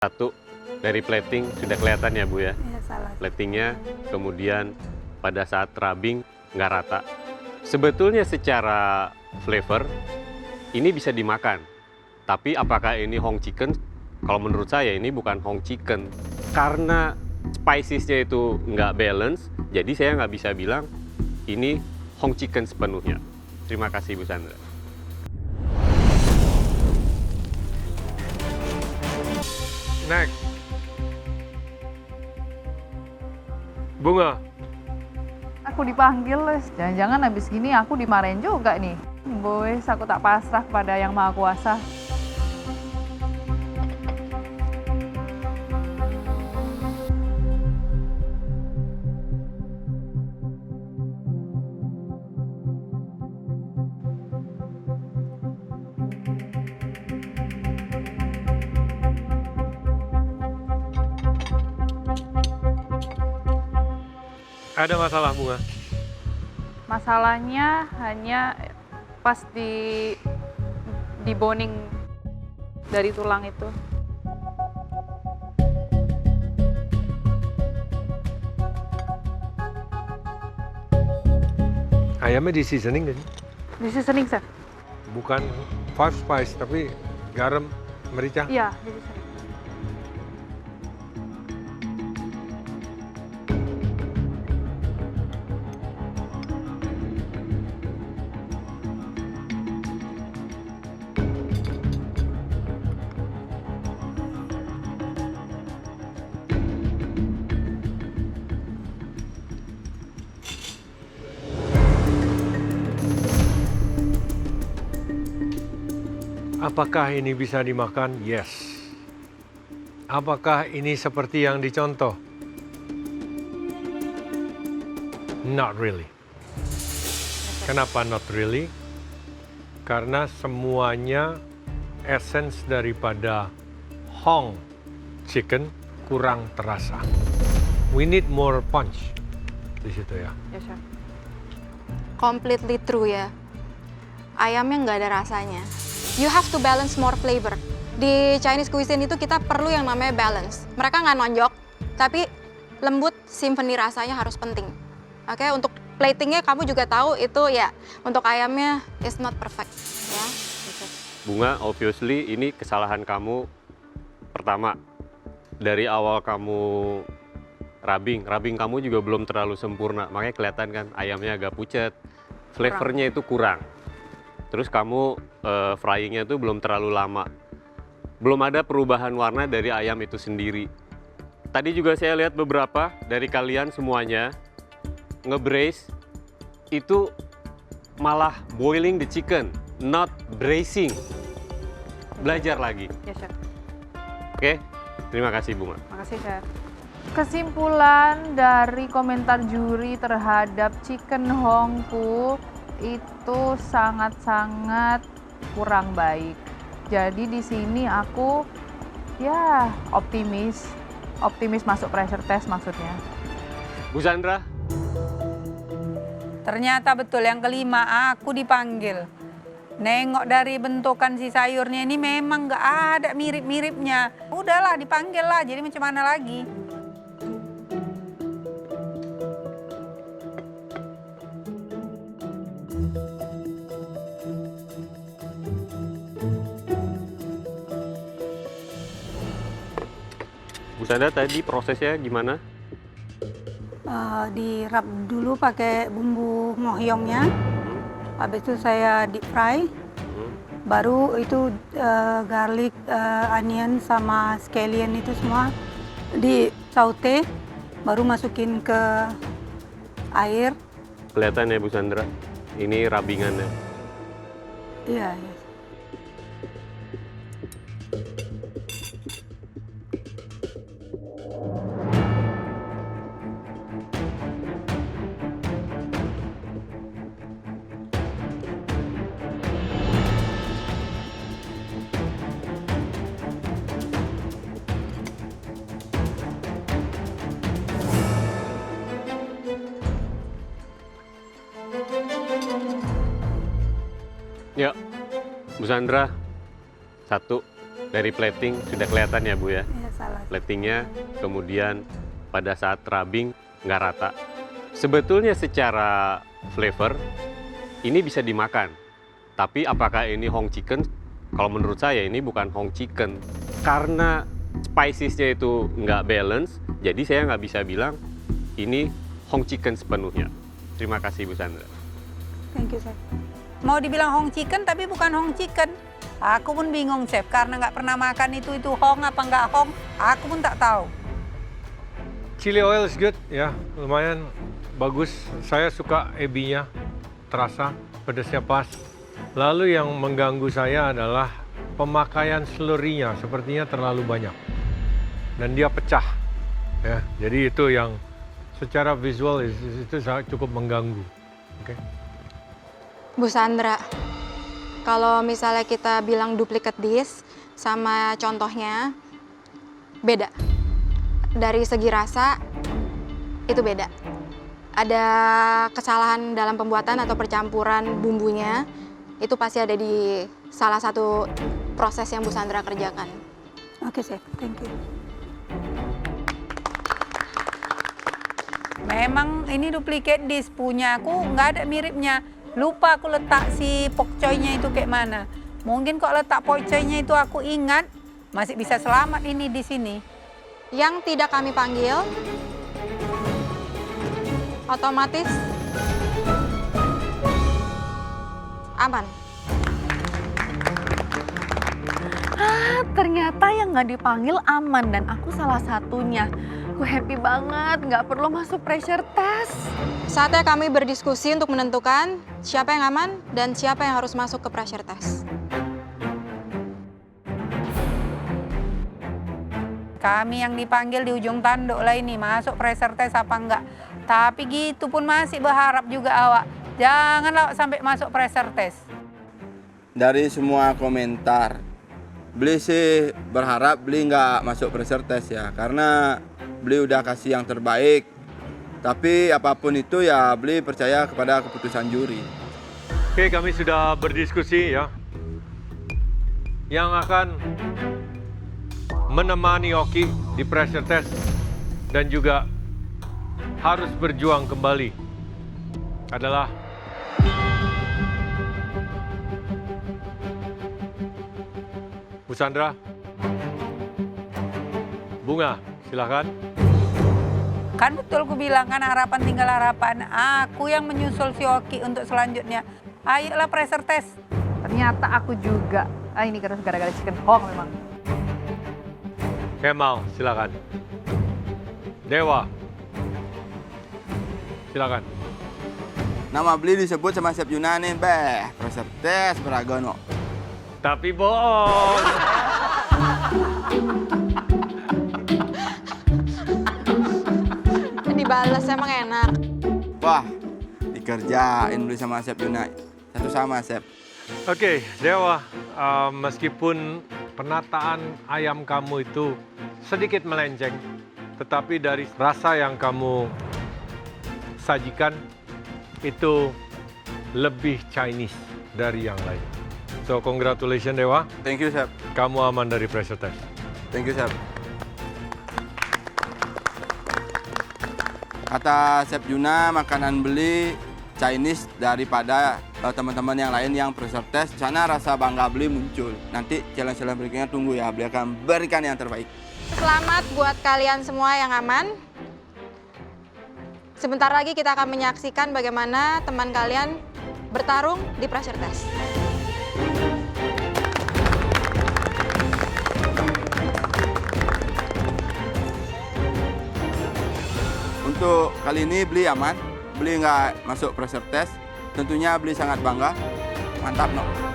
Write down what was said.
Satu, dari plating sudah kelihatan ya Bu ya? Iya, salah. Platingnya, kemudian pada saat rubbing nggak rata. Sebetulnya secara flavor, ini bisa dimakan. Tapi apakah ini Hong chicken? Kalau menurut saya ini bukan Hong chicken. Karena spicesnya itu nggak balance, jadi saya nggak bisa bilang ini Hong chicken sepenuhnya. Terima kasih Bu Sandra. Next. Bunga. Aku dipanggil, Les. Jangan-jangan habis gini aku dimarahin juga nih. Boys, aku tak pasrah pada Yang Maha Kuasa. Ada masalah Bunga? Masalahnya hanya pas di boning dari tulang itu. Ayamnya di seasoning kan? Di seasoning, Chef? Bukan five spice tapi garam, merica. Iya, di seasoning. Apakah ini bisa dimakan? Yes. Apakah ini seperti yang dicontoh? Not really. Kenapa not really? Karena semuanya essence daripada Hong chicken kurang terasa. We need more punch di situ ya. Ya, Chef. Completely true ya. Ayamnya nggak ada rasanya. You have to balance more flavor. Di Chinese cuisine itu kita perlu yang namanya balance. Mereka nggak nonjok, tapi lembut, symphony rasanya harus penting. Oke, untuk platingnya kamu juga tahu itu ya, untuk ayamnya is not perfect. Ya, gitu. Bunga, obviously ini kesalahan kamu pertama. Dari awal kamu rubbing kamu juga belum terlalu sempurna. Makanya kelihatan kan ayamnya agak pucat, flavornya itu kurang. Terus kamu fryingnya tuh belum terlalu lama. Belum ada perubahan warna dari ayam itu sendiri. Tadi juga saya lihat beberapa dari kalian semuanya nge-braise itu malah boiling the chicken, not braising. Belajar lagi. Ya, Chef. Oke, terima kasih Bunga. Makasih, Chef. Kesimpulan dari komentar juri terhadap chicken Hongku itu sangat-sangat kurang baik. Jadi di sini aku ya optimis masuk pressure test maksudnya. Bu Sandra, Ternyata betul yang kelima aku dipanggil. Nengok dari bentukan si sayurnya ini memang nggak ada mirip-miripnya. Udahlah dipanggil lah, jadi macam mana lagi? Bu Sandra tadi prosesnya gimana? Dirap dulu pakai bumbu ngohyongnya, habis itu saya deep fry, baru itu garlic, onion sama scallion itu semua di saute, baru masukin ke air. Kelihatan ya Bu Sandra, ini rubbingannya. Iya, iya. Ya, Bu Sandra, satu, dari plating sudah kelihatan ya Bu ya? Iya, salah. Platingnya, kemudian pada saat rubbing nggak rata. Sebetulnya secara flavor ini bisa dimakan. Tapi apakah ini Hong chicken? Kalau menurut saya ini bukan Hong chicken. Karena spicesnya itu nggak balance, jadi saya nggak bisa bilang ini Hong chicken sepenuhnya. Terima kasih Bu Sandra. Thank you, Chef. Mau dibilang Hong chicken tapi bukan Hong chicken. Aku pun bingung, Chef, karena nggak pernah makan itu Hong apa nggak Hong, aku pun tak tahu. Chili oil is good, ya, lumayan bagus. Saya suka ebinya, terasa pedasnya pas. Lalu yang mengganggu saya adalah pemakaian slurry-nya, sepertinya terlalu banyak. Dan dia pecah, ya. Jadi itu yang secara visual itu cukup mengganggu. Oke. Bu Sandra, kalau misalnya kita bilang duplicate dish sama contohnya beda. Dari segi rasa itu beda. Ada kesalahan dalam pembuatan atau percampuran bumbunya, itu pasti ada di salah satu proses yang Bu Sandra kerjakan. Oke, Chef. Thank you. Memang ini duplicate dish, punya aku nggak ada miripnya. Lupa aku letak si pok choy-nya itu kayak mana. Mungkin kok letak pok choy-nya itu aku ingat, masih bisa selamat ini di sini. Yang tidak kami panggil, otomatis aman. Ternyata yang nggak dipanggil aman dan aku salah satunya. Aku happy banget, nggak perlu masuk pressure test. Saatnya kami berdiskusi untuk menentukan siapa yang aman dan siapa yang harus masuk ke pressure test. Kami yang dipanggil di ujung tanduk lah ini, masuk pressure test apa enggak. Tapi gitu pun masih berharap juga awak. Janganlah sampai masuk pressure test. Dari semua komentar, beli sih berharap beli nggak masuk pressure test ya. Karena beli udah kasih yang terbaik. Tapi apapun itu ya beli percaya kepada keputusan juri. Oke, kami sudah berdiskusi ya. Yang akan menemani Oki di pressure test dan juga harus berjuang kembali adalah Bu Sandra. Bunga, silakan. Kan betul ku bilang kan harapan tinggal harapan. Aku yang menyusul si Oki untuk selanjutnya. Ayolah pressure test. Ternyata aku juga. Ini gara-gara chicken Hong memang. Kemal, silakan. Dewa, silakan. Nama beli disebut sama Chef Yunani, pressure test Bragono. Tapi bohong. Dibales emang enak. Wah, dikerjain beli sama Chef Yunani. Satu sama Chef. Oke, Dewa, meskipun penataan ayam kamu itu sedikit melenceng, tetapi dari rasa yang kamu sajikan itu lebih Chinese dari yang lain. So, congratulations Dewa, Thank you Chef. kamu aman dari pressure test. Thank you Chef. Kata Chef Yuna, makanan beli Chinese daripada teman-teman yang lain yang pressure test. Sana rasa bangga beli muncul. Nanti challenge-challenge berikutnya tunggu ya, beli akan berikan yang terbaik. Selamat buat kalian semua yang aman. Sebentar lagi kita akan menyaksikan bagaimana teman kalian bertarung di pressure test. Untuk kali ini beli aman, beli nggak masuk pressure test. Tentunya beli sangat bangga. Mantap, no?